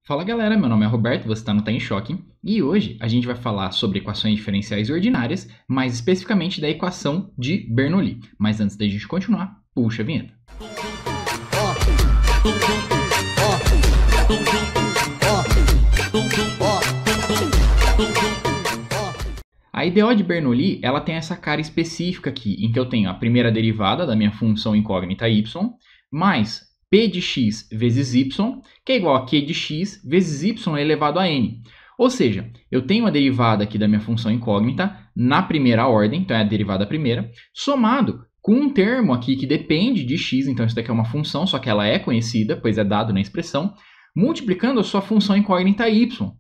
Fala galera, meu nome é Roberto, você está no Tá em Choque, e hoje a gente vai falar sobre equações diferenciais ordinárias, mais especificamente da equação de Bernoulli. Mas antes da gente continuar, puxa a vinheta. A IDO de Bernoulli, ela tem essa cara específica aqui, em que eu tenho a primeira derivada da minha função incógnita y, mais p de x vezes y, que é igual a q de x vezes y elevado a n. Ou seja, eu tenho a derivada aqui da minha função incógnita na primeira ordem, então é a derivada primeira, somado com um termo aqui que depende de x, então isso daqui é uma função, só que ela é conhecida, pois é dado na expressão, multiplicando a sua função incógnita y.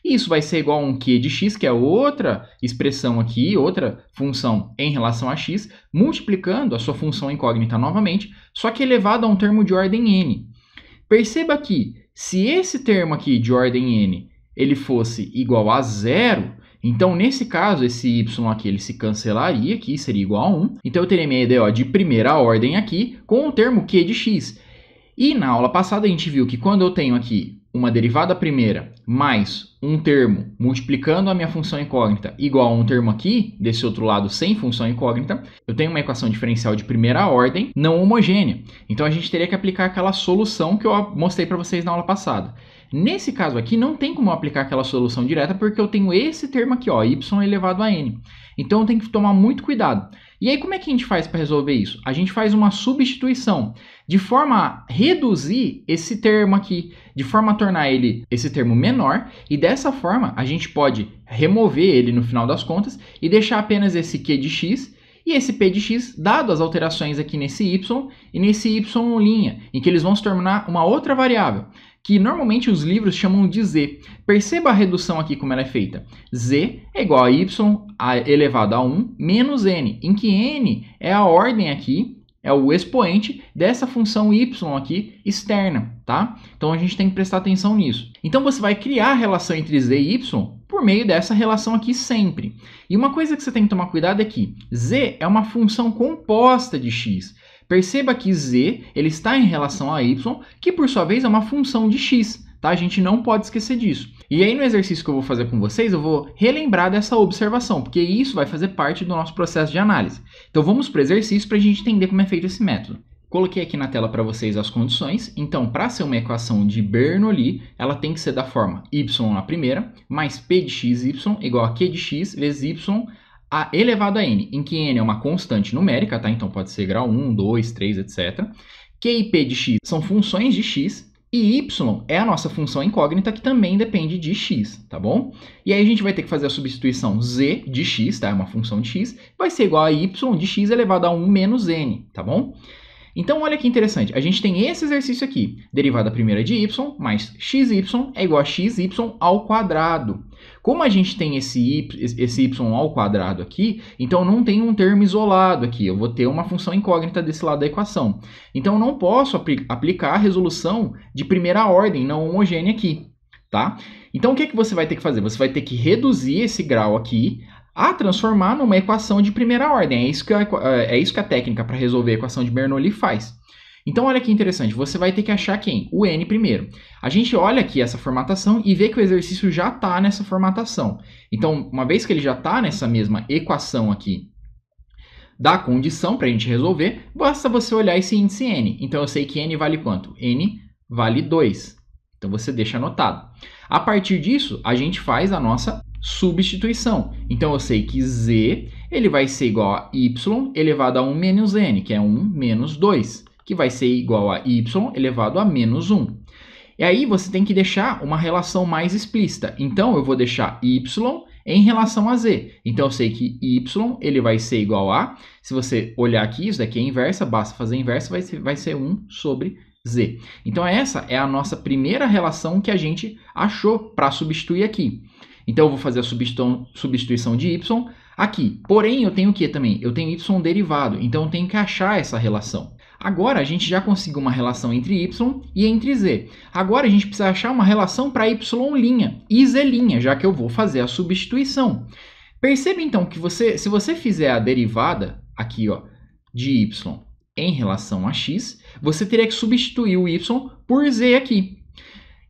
E isso vai ser igual a um q de x, que é outra expressão aqui, outra função em relação a x, multiplicando a sua função incógnita novamente, só que elevado a um termo de ordem n. Perceba que, se esse termo aqui de ordem n ele fosse igual a zero, então nesse caso esse y aqui ele se cancelaria aqui, seria igual a 1. Então eu teria minha EDO de primeira ordem aqui com o termo q de x. E na aula passada a gente viu que quando eu tenho aqui uma derivada primeira mais um termo multiplicando a minha função incógnita igual a um termo aqui, desse outro lado sem função incógnita, eu tenho uma equação diferencial de primeira ordem não homogênea. Então a gente teria que aplicar aquela solução que eu mostrei para vocês na aula passada. Nesse caso aqui não tem como eu aplicar aquela solução direta porque eu tenho esse termo aqui, ó, y elevado a n. Então eu tenho que tomar muito cuidado. E aí como é que a gente faz para resolver isso? A gente faz uma substituição de forma a reduzir esse termo aqui, de forma a tornar ele esse termo menor, e dessa forma a gente pode remover ele no final das contas e deixar apenas esse q de x e esse p de x, dado as alterações aqui nesse y e nesse y', em que eles vão se tornar uma outra variável, que normalmente os livros chamam de z. Perceba a redução aqui como ela é feita. Z é igual a y elevado a 1 menos n, em que n é a ordem aqui, é o expoente dessa função y aqui externa, tá? Então a gente tem que prestar atenção nisso. Então você vai criar a relação entre z e y por meio dessa relação aqui sempre. E uma coisa que você tem que tomar cuidado é que z é uma função composta de x. Perceba que z ele está em relação a y, que por sua vez é uma função de x, tá? A gente não pode esquecer disso. E aí no exercício que eu vou fazer com vocês, eu vou relembrar dessa observação, porque isso vai fazer parte do nosso processo de análise. Então vamos para o exercício para a gente entender como é feito esse método. Coloquei aqui na tela para vocês as condições. Então, para ser uma equação de Bernoulli, ela tem que ser da forma y na primeira, mais p de xy igual a q de x vezes y elevado a n, em que n é uma constante numérica, tá? Então pode ser grau 1, 2, 3, etc. Q e p de x são funções de x, e y é a nossa função incógnita que também depende de x, tá bom? E aí a gente vai ter que fazer a substituição z de x, tá? É uma função de x, vai ser igual a y de x elevado a 1 menos n, tá bom? Então, olha que interessante, a gente tem esse exercício aqui, derivada primeira de y mais xy é igual a xy ao quadrado. Como a gente tem esse y ao quadrado aqui, então não tem um termo isolado aqui, eu vou ter uma função incógnita desse lado da equação. Então, eu não posso aplicar a resolução de primeira ordem não homogênea aqui, tá? Então, o que você vai ter que fazer? Você vai ter que reduzir esse grau aqui a transformar numa equação de primeira ordem. É isso que a técnica para resolver a equação de Bernoulli faz. Então, olha que interessante, você vai ter que achar quem? O n primeiro. A gente olha aqui essa formatação e vê que o exercício já está nessa formatação. Então, uma vez que ele já está nessa mesma equação aqui da condição para a gente resolver, basta você olhar esse índice n. Então, eu sei que n vale quanto? N vale 2. Então, você deixa anotado. A partir disso, a gente faz a nossa substituição. Então, eu sei que z ele vai ser igual a y elevado a 1 menos n, que é 1 menos 2, que vai ser igual a y elevado a menos 1. E aí, você tem que deixar uma relação mais explícita. Então, eu vou deixar y em relação a z. Então, eu sei que y ele vai ser igual a, se você olhar aqui, isso daqui é inversa, basta fazer a inversa, vai ser 1 sobre z. Então, essa é a nossa primeira relação que a gente achou para substituir aqui. Então, eu vou fazer a substituição de y aqui. Porém, eu tenho o que também? Eu tenho y derivado, então eu tenho que achar essa relação. Agora, a gente já conseguiu uma relação entre y e entre z. Agora, a gente precisa achar uma relação para y' e z', já que eu vou fazer a substituição. Perceba, então, que se você fizer a derivada aqui, ó, de y em relação a x, você teria que substituir o y por z aqui.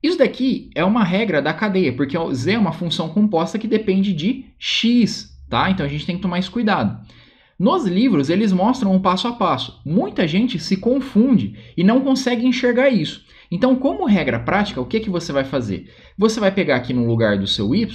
Isso daqui é uma regra da cadeia, porque o z é uma função composta que depende de x, tá? Então a gente tem que tomar esse cuidado. Nos livros, eles mostram um passo a passo. Muita gente se confunde e não consegue enxergar isso. Então, como regra prática, o que você vai fazer? Você vai pegar aqui no lugar do seu y,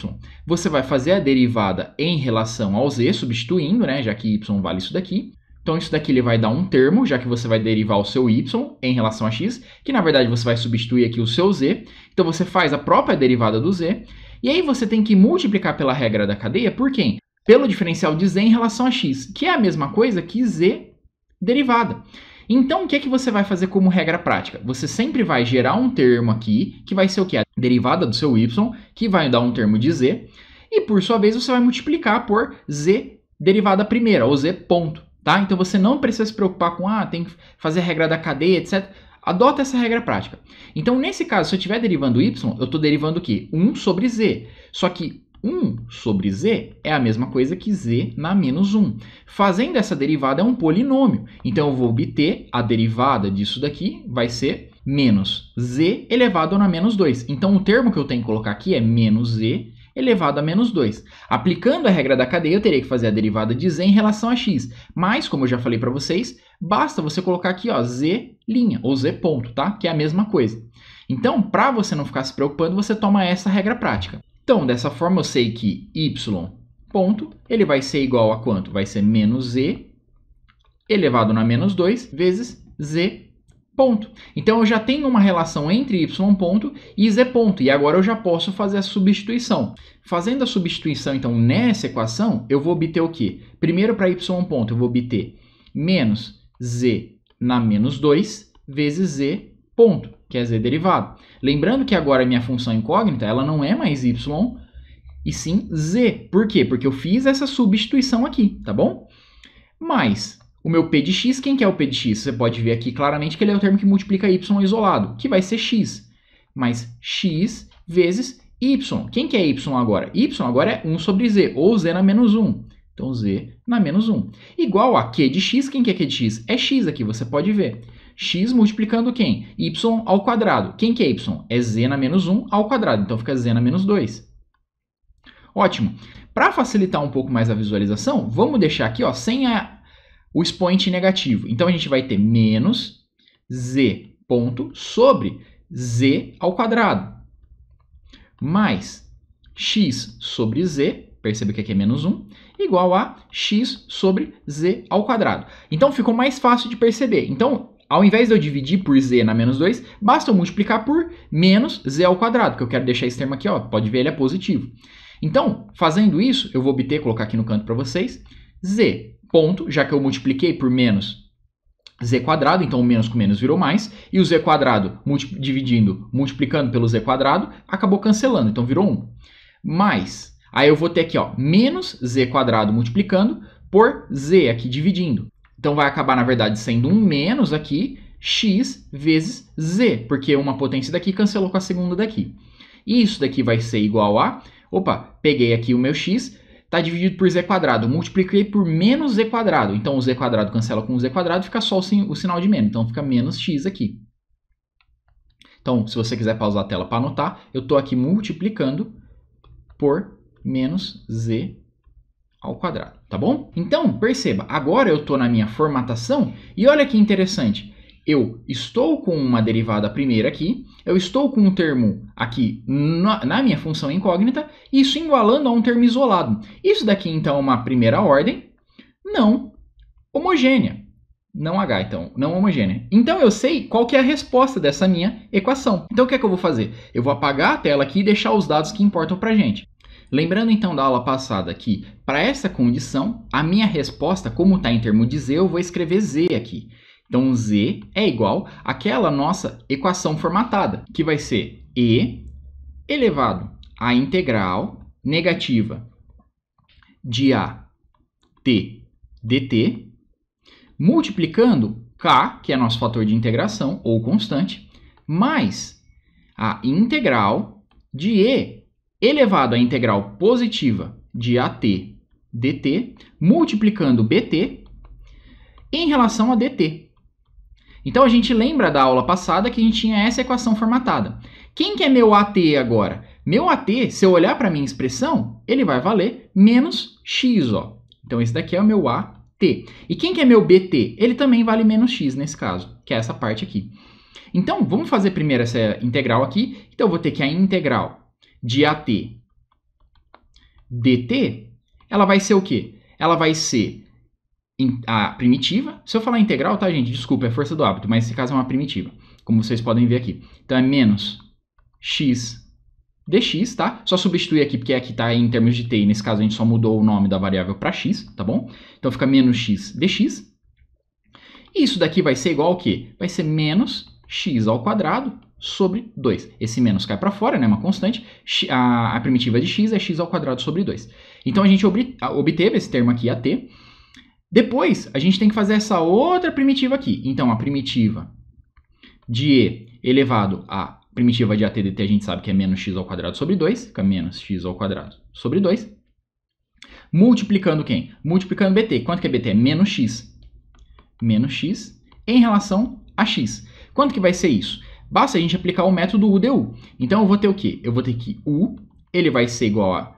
você vai fazer a derivada em relação ao z, substituindo, né, já que y vale isso daqui. Então, isso daqui ele vai dar um termo, já que você vai derivar o seu y em relação a x, que na verdade você vai substituir aqui o seu z. Então, você faz a própria derivada do z. E aí você tem que multiplicar pela regra da cadeia por quem? Pelo diferencial de z em relação a x, que é a mesma coisa que z derivada. Então, o que você vai fazer como regra prática? Você sempre vai gerar um termo aqui, que vai ser o quê? A derivada do seu y, que vai dar um termo de z, e por sua vez você vai multiplicar por z derivada primeira, ou z ponto, tá? Então, você não precisa se preocupar com, tem que fazer a regra da cadeia, etc. Adota essa regra prática. Então, nesse caso, se eu estiver derivando y, eu estou derivando o quê? 1 sobre z. Só que 1 sobre z é a mesma coisa que z na menos 1. Fazendo essa derivada é um polinômio. Então, eu vou obter a derivada disso daqui, vai ser menos z elevado a menos 2. Então, o termo que eu tenho que colocar aqui é menos z elevado a menos 2. Aplicando a regra da cadeia, eu teria que fazer a derivada de z em relação a x. Mas, como eu já falei para vocês, basta você colocar aqui z', ou z ponto, tá? Que é a mesma coisa. Então, para você não ficar se preocupando, você toma essa regra prática. Então, dessa forma, eu sei que y ponto, ele vai ser igual a quanto? Vai ser menos z elevado a menos 2 vezes z ponto. Então, eu já tenho uma relação entre y ponto e z ponto. E agora eu já posso fazer a substituição. Fazendo a substituição, então, nessa equação, eu vou obter o quê? Primeiro, para y ponto, eu vou obter menos z na menos 2 vezes z ponto, que é z derivado. Lembrando que agora a minha função incógnita, ela não é mais y, e sim z. Por quê? Porque eu fiz essa substituição aqui, tá bom? Mas o meu p de x, quem que é o p de x? Você pode ver aqui claramente que ele é o termo que multiplica y isolado, que vai ser x. Mas x vezes y. Quem que é y agora? Y agora é 1 sobre z, ou z na menos 1. Então, z na menos 1. Igual a q de x, quem que é q de x? É x aqui, você pode ver. X multiplicando quem? Y ao quadrado. Quem que é y? É z na menos 1 ao quadrado. Então, fica z na menos 2. Ótimo. Para facilitar um pouco mais a visualização, vamos deixar aqui sem o expoente negativo. Então, a gente vai ter menos z ponto sobre z ao quadrado. Mais x sobre z, perceba que aqui é menos 1, igual a x sobre z ao quadrado. Então, ficou mais fácil de perceber. Então, ao invés de eu dividir por z na menos 2, basta eu multiplicar por menos z ao quadrado, que eu quero deixar esse termo aqui, pode ver, ele é positivo. Então, fazendo isso, eu vou obter, colocar aqui no canto para vocês, z ponto, já que eu multipliquei por menos z quadrado, então o menos com menos virou mais, e o z quadrado multiplicando pelo z quadrado, acabou cancelando, então virou 1. Mais, aí eu vou ter aqui, menos z quadrado multiplicando por z aqui dividindo. Então, vai acabar, na verdade, sendo um menos aqui, x vezes z, porque uma potência daqui cancelou com a segunda daqui. E isso daqui vai ser igual a... peguei aqui o meu x, está dividido por z quadrado, multipliquei por menos z quadrado. Então, o z quadrado cancela com o z quadrado, fica só o sinal de menos. Então, fica menos x aqui. Então, se você quiser pausar a tela para anotar, eu estou aqui multiplicando por menos z ao quadrado, tá bom? Então, perceba, agora eu estou na minha formatação e olha que interessante. Eu estou com uma derivada primeira aqui, eu estou com um termo aqui na minha função incógnita, isso igualando a um termo isolado. Isso daqui, então, é uma primeira ordem não homogênea. Não H, então, não homogênea. Então, eu sei qual que é a resposta dessa minha equação. Então, o que é que eu vou fazer? Eu vou apagar a tela aqui e deixar os dados que importam para a gente. Lembrando então da aula passada que, para essa condição, a minha resposta, como está em termo de z, eu vou escrever z aqui. Então, z é igual àquela nossa equação formatada, que vai ser e elevado à integral negativa de a t dt, multiplicando k, que é nosso fator de integração, ou constante, mais a integral de e elevado à integral positiva de at dt, multiplicando bt em relação a dt. Então, a gente lembra da aula passada que a gente tinha essa equação formatada. Quem que é meu AT agora? Meu AT, se eu olhar para a minha expressão, ele vai valer menos x, ó. Então, esse daqui é o meu AT. E quem que é meu BT? Ele também vale menos x nesse caso, que é essa parte aqui. Então, vamos fazer primeiro essa integral aqui. Então, eu vou ter que a integral de AT dt, ela vai ser o quê? Ela vai ser a primitiva. Se eu falar integral, tá, gente? Desculpa, é força do hábito, mas nesse caso é uma primitiva, como vocês podem ver aqui. Então, é menos x dx, tá? Só substituir aqui, porque aqui tá em termos de t, e nesse caso a gente só mudou o nome da variável para x, tá bom? Então, fica menos x dx. E isso daqui vai ser igual ao quê? Vai ser menos x ao quadrado sobre 2. Esse menos cai para fora, né? Uma constante. A primitiva de x é x ao quadrado sobre 2. Então, a gente obteve esse termo aqui, AT. Depois, a gente tem que fazer essa outra primitiva aqui. Então, a primitiva de e elevado a primitiva de AT dt, a gente sabe que é menos x ao quadrado sobre 2. Fica menos x ao quadrado sobre 2. Multiplicando quem? Multiplicando bt. Quanto que é bt? É menos x. Menos x em relação a x. Quanto que vai ser isso? Basta a gente aplicar o método UDU. Então, eu vou ter o quê? Eu vou ter que U, ele vai ser igual a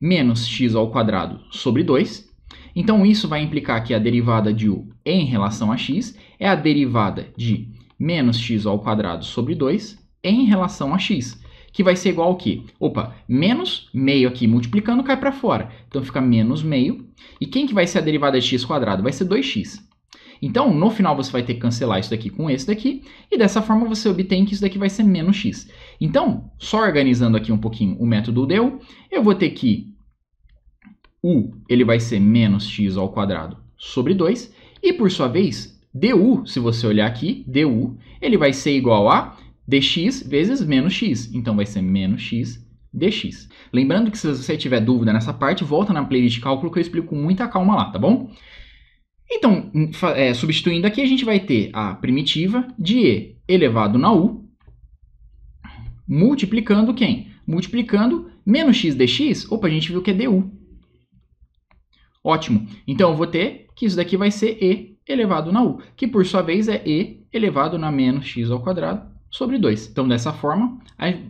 menos x ao quadrado sobre 2. Então, isso vai implicar que a derivada de U em relação a x é a derivada de menos x ao quadrado sobre 2 em relação a x, que vai ser igual ao quê? Opa, menos meio aqui multiplicando cai para fora. Então, fica menos meio. E quem que vai ser a derivada de x quadrado? Vai ser 2x. Então, no final, você vai ter que cancelar isso daqui com esse daqui, e dessa forma você obtém que isso daqui vai ser menos x. Então, só organizando aqui um pouquinho o método UDU, eu vou ter que U, ele vai ser menos x ao quadrado sobre 2, e por sua vez, du, se você olhar aqui, du, ele vai ser igual a dx vezes menos x, então vai ser menos x dx. Lembrando que se você tiver dúvida nessa parte, volta na playlist de cálculo que eu explico com muita calma lá, tá bom? Então, substituindo aqui, a gente vai ter a primitiva de e elevado na u, multiplicando quem? Multiplicando menos x dx, opa, a gente viu que é du. Ótimo. Então, eu vou ter que isso daqui vai ser e elevado na u, que por sua vez é e elevado na menos x ao quadrado sobre 2. Então, dessa forma,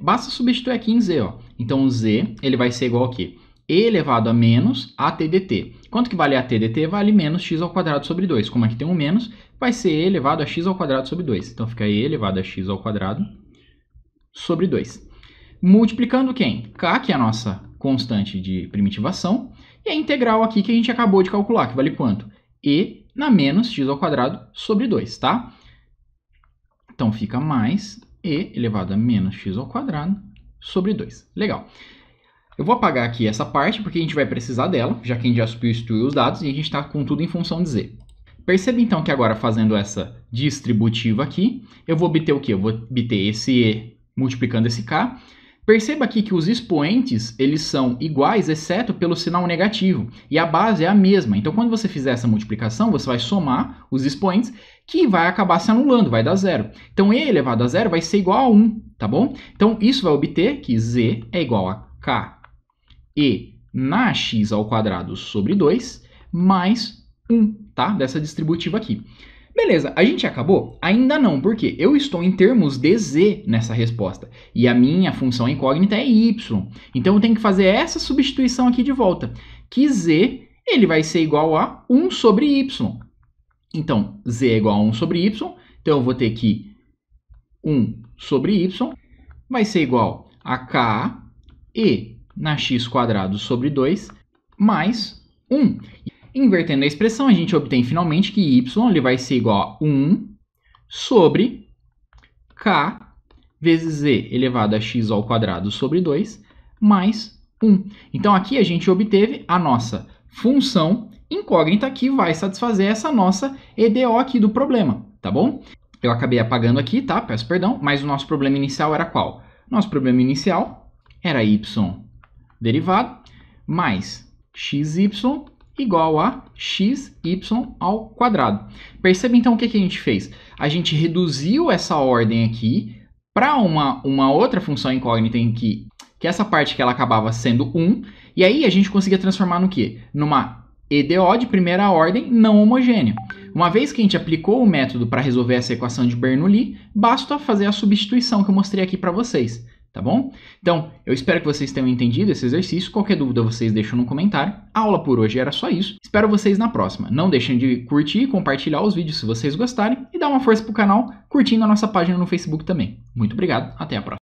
basta substituir aqui em z, ó. Então, o z, ele vai ser igual a quê? E elevado a menos AT dt. Quanto que vale AT dt? Vale menos x ao quadrado sobre 2. Como aqui tem um menos, vai ser E elevado a x ao quadrado sobre 2. Então, fica E elevado a x ao quadrado sobre 2. Multiplicando quem? K, que é a nossa constante de primitivação, e a integral aqui que a gente acabou de calcular, que vale quanto? E na menos x ao quadrado sobre 2, tá? Então, fica mais E elevado a menos x ao quadrado sobre 2. Legal. Eu vou apagar aqui essa parte, porque a gente vai precisar dela, já que a gente já substituiu os dados e a gente está com tudo em função de z. Perceba então que agora, fazendo essa distributiva aqui, eu vou obter o quê? Eu vou obter esse e multiplicando esse k. Perceba aqui que os expoentes, eles são iguais, exceto pelo sinal negativo, e a base é a mesma. Então, quando você fizer essa multiplicação, você vai somar os expoentes, que vai acabar se anulando, vai dar zero. Então, e elevado a zero vai ser igual a 1, tá bom? Então, isso vai obter que z é igual a k e na x ao quadrado sobre 2 mais 1, tá? Dessa distributiva aqui. Beleza, a gente acabou? Ainda não, porque eu estou em termos de z nessa resposta. E a minha função incógnita é y. Então, eu tenho que fazer essa substituição aqui de volta. Que z, ele vai ser igual a 1 sobre y. Então, z é igual a 1 sobre y. Então, eu vou ter que 1 sobre y vai ser igual a k e na x quadrado sobre 2 mais 1. Invertendo a expressão, a gente obtém finalmente que y ele vai ser igual a 1 sobre k vezes z elevado a x ao quadrado sobre 2 mais 1. Então, aqui a gente obteve a nossa função incógnita que vai satisfazer essa nossa EDO aqui do problema, tá bom? Eu acabei apagando aqui, tá? Peço perdão, mas o nosso problema inicial era qual? Nosso problema inicial era y derivado mais xy igual a xy ao quadrado. Perceba então o que a gente fez? A gente reduziu essa ordem aqui para uma outra função incógnita em que essa parte que ela acabava sendo 1, e aí a gente conseguia transformar no quê? Numa EDO de primeira ordem não homogênea. Uma vez que a gente aplicou o método para resolver essa equação de Bernoulli, basta fazer a substituição que eu mostrei aqui para vocês, tá bom? Então, eu espero que vocês tenham entendido esse exercício. Qualquer dúvida vocês deixam no comentário. A aula por hoje era só isso. Espero vocês na próxima. Não deixem de curtir e compartilhar os vídeos se vocês gostarem e dar uma força pro canal curtindo a nossa página no Facebook também. Muito obrigado, até a próxima.